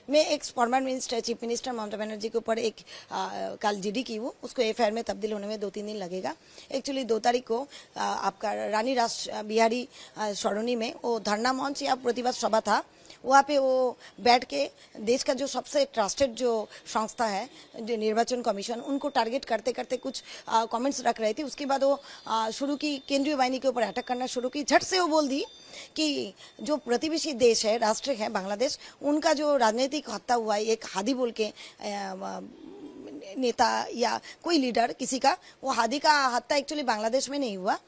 मैं एक former minister chief minister Mamata Banerjee के ऊपर एक कल जीडी की हूँ, उसको एफआईआर में तब्दील होने में 2-3 दिन लगेगा। एक्चुअली 2 तारीख को आपका रानी रास बिहारी सरोनी में वो धरना मंच या प्रतिवाद सभा था, वहाँ पे वो बैठ के देश का जो सबसे ट्रस्टेड जो संस्था है जो निर्वाचन कमीशन, उनको टारगेट करते करते कुछ कमेंट्स रख रहे थे। उसके बाद वो शुरू की केंद्रीय बाहिनी के ऊपर अटैक करना शुरू की। झट से वो बोल दी कि जो प्रतिवेशी देश है, राष्ट्र है बांग्लादेश, उनका जो राजनीतिक हत्या हुआ है, एक हादी बोल के नेता या कोई लीडर किसी का, वो हादी का हत्या एक्चुअली बांग्लादेश में नहीं हुआ।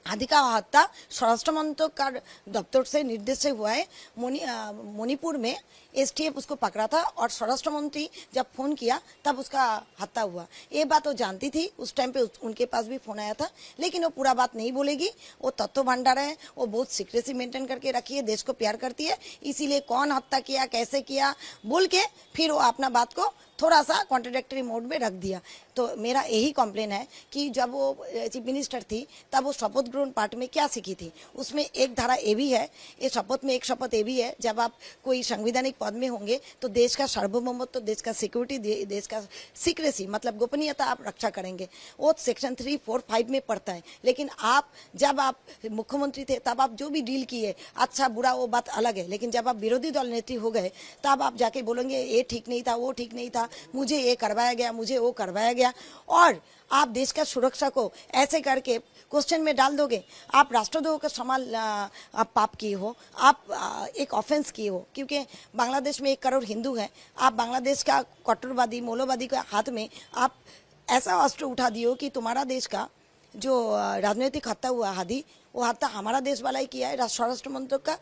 हादी का हत्या स्वराष्ट्र मंत्रालय का दफ्तर से निर्देश से हुआ है। मणिपुर में एसटीएफ उसको पकड़ा था और स्वराष्ट्र मंत्री जब फोन किया तब उसका हत्या हुआ। ये बात वो जानती थी, उस टाइम पे उनके पास भी फोन आया था, लेकिन वो पूरा बात नहीं बोलेगी। वो तत्व भंडार है, वो बहुत सीक्रेसी मेंटेन करके रखी है, देश को प्यार करती है, इसीलिए कौन हत्या किया कैसे किया बोल के फिर वो अपना बात को थोड़ा सा कॉन्ट्रडिक्टरी मोड में रख दिया। तो मेरा यही कॉम्प्लेन है कि जब वो चीफ मिनिस्टर थी तब वो शपथ ग्रहण पाठ में क्या सीखी थी। उसमें एक धारा ये भी है, ये शपथ में एक शपथ ये भी है, जब आप कोई संवैधानिक पद में होंगे तो देश का सार्वभौमत्व, देश का सिक्योरिटी, देश का सीक्रेसी मतलब गोपनीयता आप रक्षा करेंगे। वो सेक्शन 3, 4, 5 में पड़ता है। लेकिन आप जब आप मुख्यमंत्री थे तब आप जो भी डील किए, अच्छा बुरा वो बात अलग है, लेकिन जब आप विरोधी दल नेत्री हो गए तब आप जाके बोलेंगे ये ठीक नहीं था, वो ठीक नहीं था, मुझे ये करवाया गया, मुझे वो करवाया गया, और आप देश का सुरक्षा को ऐसे करके क्वेश्चन में डाल दोगे। आप राष्ट्रद्रोह का समान आप पाप किए हो, आप एक ऑफेंस किए हो, क्योंकि बांग्लादेश में 1 करोड़ हिंदू हैं। आप बांग्लादेश का कट्टरवादी मौलवादी के हाथ में आप ऐसा अस्त्र उठा दियो कि तुम्हारा देश का जो राजनीतिक हत्या हुआ हादी, वो हत्या हमारा देश वाला ही किया है, स्वराष्ट्र मंत्रालय का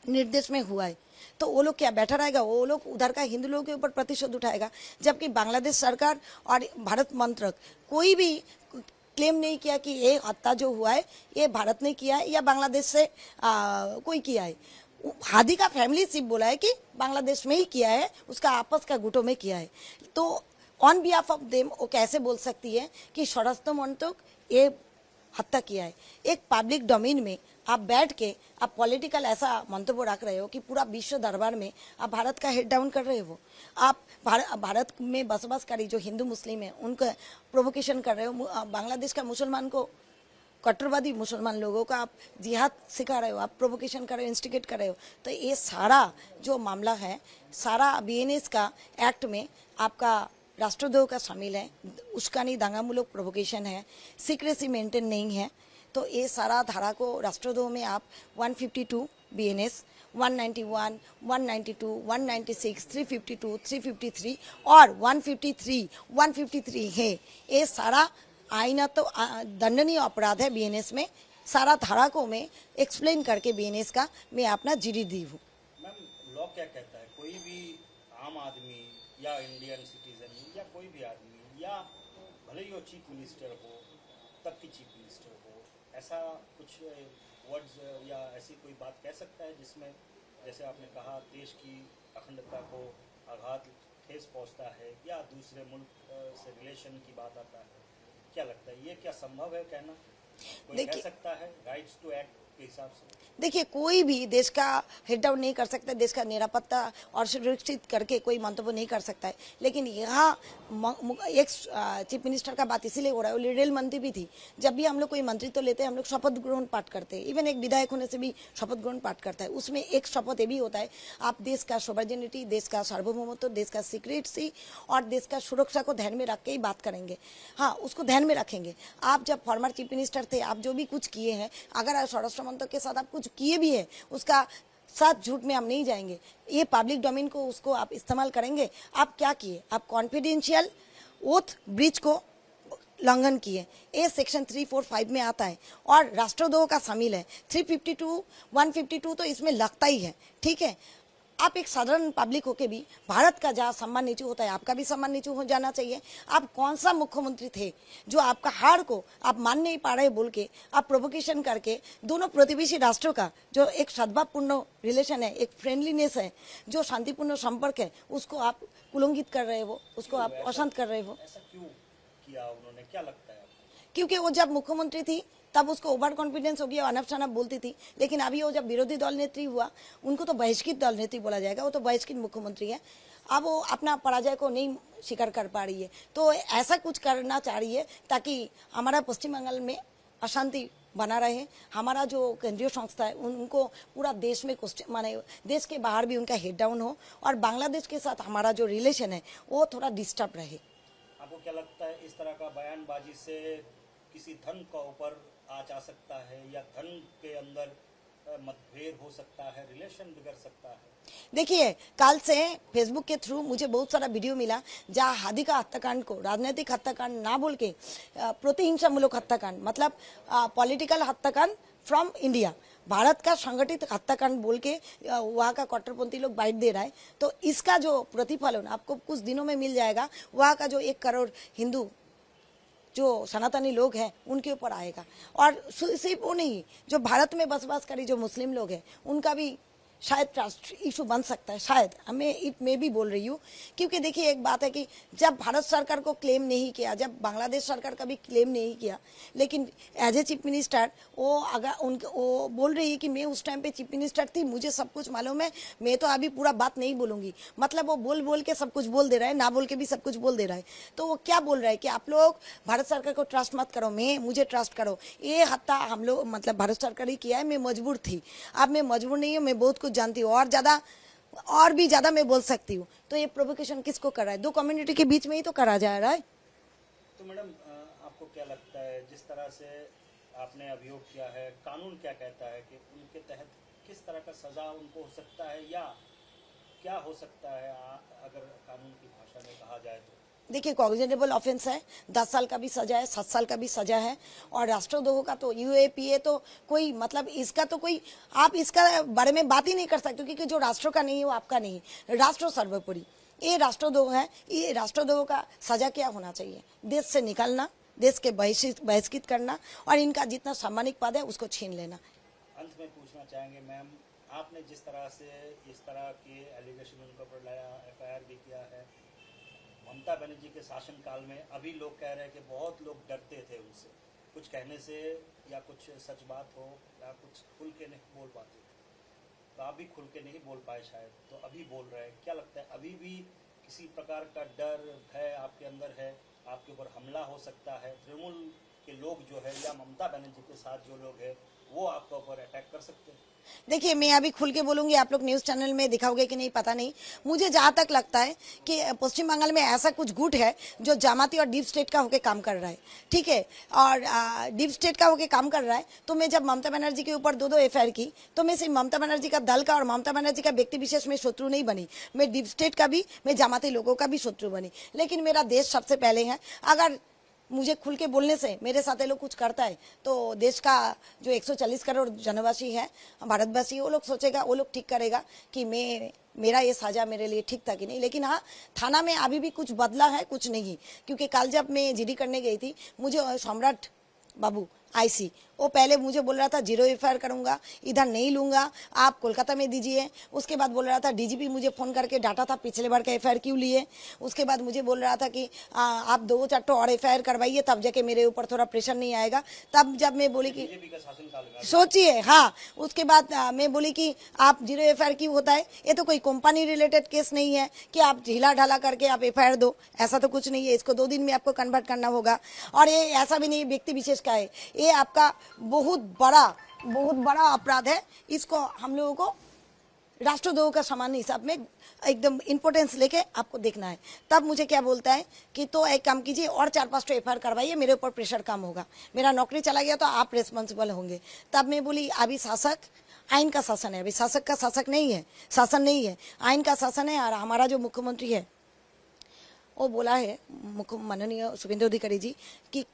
निर्देश में हुआ है। तो वो लोग क्या बैठा रहेगा? वो लोग उधर का हिंदू लोगों के ऊपर प्रतिशोध उठाएगा, जबकि बांग्लादेश सरकार और भारत मंत्रक कोई भी क्लेम नहीं किया कि ये हत्या जो हुआ है ये भारत ने किया है या बांग्लादेश से कोई किया है। हादी का फैमिली सिर्फ बोला है कि बांग्लादेश में ही किया है, उसका आपस का गुटों में किया है। तो ऑन बिहाफ ऑफ देम वो कैसे बोल सकती है कि स्वराष्ट्र मंत्रालय ये हत्या किया है? एक पब्लिक डोमेन में आप बैठ के आप पॉलिटिकल ऐसा मंतव्य रख रहे हो कि पूरा विश्व दरबार में आप भारत का हेड डाउन कर रहे हो। आप भारत में बसवासकारी जो हिंदू मुस्लिम है उनको प्रोवोकेशन कर रहे हो। बांग्लादेश का मुसलमान को, कट्टरवादी मुसलमान लोगों का आप जिहाद सिखा रहे हो, आप प्रोवोकेशन कर रहे हो, इंस्टिगेट कर रहे हो। तो ये सारा जो मामला है, सारा बीएनएस का एक्ट में आपका राष्ट्रद्रोह का शामिल है, उसका नहीं दंगामूलक प्रोवोकेशन है, सीक्रेसी मेंटेन नहीं है। तो ये सारा धारा को राष्ट्रद्रोह में आप 152 बीएनएस, 191, 192, 196, 352, 353 और 153 है। ये सारा आईना तो दंडनीय अपराध है बीएनएस में। सारा धारा को मैं एक्सप्लेन करके बीएनएस का मैं अपना जीडी दी हूँ। मैम, लॉ क्या कहता है? कोई भी आम आदमी या इंडियन सिटीजन या कोई भी आदमी, या भले ही वो चीफ मिनिस्टर हो, तब की चीफ मिनिस्टर हो, ऐसा कुछ वर्ड्स या ऐसी कोई बात कह सकता है जिसमें, जैसे आपने कहा, देश की अखंडता को आघात ठेस पहुंचता है या दूसरे मुल्क से रिलेशन की बात आता है? क्या लगता है, ये क्या संभव है कहना? कोई कह सकता है राइट्स टू एक्ट के हिसाब से? देखिए, कोई भी देश का हेड डाउन नहीं कर सकता, देश का निरापत्ता और सुरक्षित करके कोई मंतव्य नहीं कर सकता है। लेकिन यहाँ एक चीफ मिनिस्टर का बात इसीलिए हो रहा है, वो लिडरल मंत्री भी थी। जब भी हम लोग कोई मंत्री तो लेते हैं, हम लोग शपथ ग्रहण पाठ करते हैं। इवन एक विधायक होने से भी शपथ ग्रहण पाठ करता है। उसमें एक शपथ ये भी होता है, आप देश का सोवरेनिटी, देश का सार्वभौमत्व, देश का सिक्योरिटी और देश का सुरक्षा को ध्यान में रख के ही बात करेंगे। हाँ, उसको ध्यान में रखेंगे। आप जब फॉर्मर चीफ मिनिस्टर थे, आप जो भी कुछ किए हैं, अगर स्वराष्ट्र मंत्रालय के साथ आप कुछ किए भी है, उसका साथ झूठ में हम नहीं जाएंगे। ये पब्लिक डोमेन को उसको आप इस्तेमाल करेंगे। आप क्या किए? आप कॉन्फिडेंशियल ओथ ब्रीच को उल्लंघन किए। ये सेक्शन 3, 4, 5 में आता है और राष्ट्रद्रोह का शामिल है। 352, 152 तो इसमें लगता ही है। ठीक है, आप एक साधारण पब्लिक होके भी भारत का जहाँ सम्मान नीचू होता है, आपका भी सम्मान नीचू हो जाना चाहिए। आप कौन सा मुख्यमंत्री थे जो आपका हार को आप मान नहीं पा रहे बोल के आप प्रोवोकेशन करके दोनों प्रतिवेशी राष्ट्रों का जो एक सद्भावपूर्ण रिलेशन है, एक फ्रेंडलीनेस है, जो शांतिपूर्ण संपर्क है, उसको आप उल्लंघित कर रहे हो, उसको आप अशांत कर रहे हो। ऐसा क्यों किया उन्होंने, क्या लगता है? क्योंकि वो जब मुख्यमंत्री थी तब उसको ओवर कॉन्फिडेंस हो गया, अनप शनप बोलती थी। लेकिन अभी वो जब विरोधी दल नेत्री हुआ, उनको तो बहिष्कृत दल नेत्री बोला जाएगा, वो तो बहिष्कृत मुख्यमंत्री है। अब वो अपना पराजय को नहीं स्वीकार कर पा रही है, तो ऐसा कुछ करना चाह रही है ताकि हमारा पश्चिम बंगाल में अशांति बना रहे। हमारा जो केंद्रीय संस्था है उनको पूरा देश में माने देश के बाहर भी उनका हेड डाउन हो, और बांग्लादेश के साथ हमारा जो रिलेशन है वो थोड़ा डिस्टर्ब रहे। आपको क्या लगता है इस तरह का बयानबाजी से किसी धन का ऊपर आ जा सकता है, या धन के अंदर मतभेद हो सकता है, रिलेशन बिगड़ सकता है? देखिए, कल से फेसबुक के थ्रू मुझे बहुत सारा वीडियो मिला जहाँ हादिका हत्याकांड को राजनीतिक हत्याकांड ना बोल के प्रतिहिंसामूलक हत्याकांड, मतलब पॉलिटिकल हत्याकांड फ्रॉम इंडिया, भारत का संगठित हत्याकांड बोल के वहाँ का कट्टरपंथी लोग बाइट दे रहा है। तो इसका जो प्रतिफलन आपको कुछ दिनों में मिल जाएगा। वहाँ का जो 1 करोड़ हिंदू जो सनातनी लोग हैं उनके ऊपर आएगा, और सिर्फ वो नहीं, जो भारत में बसवास करी जो मुस्लिम लोग हैं उनका भी शायद ट्रस्ट इशू बन सकता है। शायद मैं भी बोल रही हूँ, क्योंकि देखिए एक बात है कि जब भारत सरकार को क्लेम नहीं किया, जब बांग्लादेश सरकार का भी क्लेम नहीं किया, लेकिन एज ए चीफ मिनिस्टर वो बोल रही है कि मैं उस टाइम पे चीफ मिनिस्टर थी, मुझे सब कुछ मालूम है, मैं तो अभी पूरा बात नहीं बोलूंगी। मतलब वो बोल के सब कुछ बोल दे रहा है, ना बोल के भी सब कुछ बोल दे रहा है। तो वो क्या बोल रहा है कि आप लोग भारत सरकार को ट्रस्ट मत करो, मुझे ट्रस्ट करो। ये हत्या हम लोग मतलब भारत सरकार ही किया है, मैं मजबूर थी, अब मैं मजबूर नहीं हूँ, मैं बहुत कुछ जानती हूँ और भी ज्यादा मैं बोल सकती हूँ। तो ये प्रोवोकेशन किसको कर रहा है? 2 कम्युनिटी के बीच में ही तो करा जा रहा है। तो मैडम आपको क्या लगता है, जिस तरह से आपने अभियोग किया है, कानून क्या कहता है कि उनके तहत किस तरह का सजा उनको हो सकता है, या क्या हो सकता है अगर कानून की भाषा में कहा जाए तो? देखिए, कॉग्निजेबल ऑफेंस है, 10 साल का भी सजा है, 7 साल का भी सजा है। और राष्ट्रद्रोह का तो यूएपीए तो कोई मतलब इसका तो कोई आप इसका बारे में बात ही नहीं कर सकते, क्योंकि जो राष्ट्र का नहीं है वो आपका नहीं है। राष्ट्र सर्वोपरि, ये राष्ट्रद्रोह है। ये राष्ट्रद्रोह का सजा क्या होना चाहिए? देश से निकालना, देश के बहिष्कृत करना, और इनका जितना सामानिक पद है उसको छीन लेना। अंत में पूछना चाहेंगे मैम, आपने जिस तरह से इस तरह के एलिगेशन उनके ऊपर लाया, एफआईआर भी किया है, ममता बनर्जी के शासनकाल में अभी लोग कह रहे हैं कि बहुत लोग डरते थे उनसे कुछ कहने से, या कुछ सच बात हो, या कुछ खुल के नहीं बोल पाते थे। तो आप भी खुल के नहीं बोल पाए शायद, तो अभी बोल रहे हैं। क्या लगता है, अभी भी किसी प्रकार का डर भय आपके अंदर है? आपके ऊपर हमला हो सकता है? तृणमूल के लोग जो है, या ममता बनर्जी के साथ जो लोग हैं, वो आपके ऊपर अटैक कर सकते हैं? देखिए, मैं अभी खुल के बोलूंगी, आप लोग न्यूज चैनल में दिखाओगे कि नहीं पता नहीं। मुझे जहां तक लगता है कि पश्चिम बंगाल में ऐसा कुछ गुट है जो जामाती और डीप स्टेट का होके काम कर रहा है, ठीक है, और डीप स्टेट का होके काम कर रहा है। तो मैं जब ममता बनर्जी के ऊपर 2 एफआईआर की, तो मैं सिर्फ ममता बनर्जी का दल का और ममता बनर्जी का व्यक्ति विशेष में शत्रु नहीं बनी, मैं डीप स्टेट का भी, मैं जामाती लोगों का भी शत्रु बनी। लेकिन मेरा देश सबसे पहले है। अगर मुझे खुल के बोलने से मेरे साथ ये लोग कुछ करता है, तो देश का जो 140 करोड़ जनवासी है, भारतवासी, वो लोग सोचेगा, वो लोग ठीक करेगा कि मेरा ये साझा मेरे लिए ठीक था कि नहीं। लेकिन हाँ, थाना में अभी भी कुछ बदला है, कुछ नहीं। क्योंकि कल जब मैं जीडी करने गई थी, मुझे सम्राट बाबू आईसी, वो पहले मुझे बोल रहा था 0 एफआईआर करूंगा, इधर नहीं लूंगा, आप कोलकाता में दीजिए। उसके बाद बोल रहा था, डीजीपी मुझे फोन करके डांटा था पिछले बार का एफआईआर क्यों लिए। उसके बाद मुझे बोल रहा था कि आप 2-4 और एफआईआर करवाइए, तब जाके मेरे ऊपर थोड़ा प्रेशर नहीं आएगा। तब जब मैं बोली कि सोचिए, हाँ, उसके बाद मैं बोली कि आप 0 एफआईआर क्यों होता है, ये तो कोई कंपनी रिलेटेड केस नहीं है कि आप ढीला ढाला करके आप एफआईआर दो, ऐसा तो कुछ नहीं है। इसको 2 दिन में आपको कन्वर्ट करना होगा। और ये ऐसा भी नहीं व्यक्ति विशेष का है, ये आपका बहुत बड़ा अपराध है। इसको हम लोगों को राष्ट्रद्रोह का समान हिसाब में एकदम इंपोर्टेंस लेके आपको देखना है। तब मुझे क्या बोलता है कि तो एक काम कीजिए और 4-5 एफआईआर करवाइए, मेरे ऊपर प्रेशर कम होगा, मेरा नौकरी चला गया तो आप रिस्पॉन्सिबल होंगे। तब मैं बोली, अभी शासक आइन का शासन है, अभी शासक का शासन नहीं है, आइन का शासन है। और हमारा जो मुख्यमंत्री है वो बोला है, माननीय शुभेंदु अधिकारी जी, कि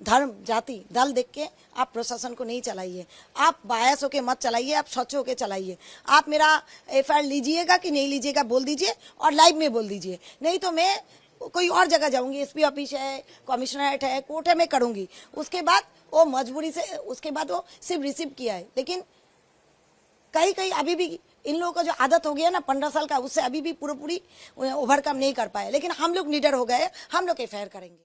धर्म जाति दल देख के आप प्रशासन को नहीं चलाइए, आप बायस होके मत चलाइए, आप स्वच्छ होके चलाइए। आप मेरा एफआईआर लीजिएगा कि नहीं लीजिएगा बोल दीजिए, और लाइव में बोल दीजिए, नहीं तो मैं कोई और जगह जाऊंगी, एसपी ऑफिस है, कमिश्नरेट है, कोर्ट है, मैं करूंगी। उसके बाद वो मजबूरी से, उसके बाद वो सिर्फ रिसीव किया है। लेकिन कहीं अभी भी इन लोगों का जो आदत हो गया ना 15 साल का, उससे अभी भी पूरी ओवरकम नहीं कर पाए। लेकिन हम लोग निडर हो गए, हम लोग एफआईआर करेंगे।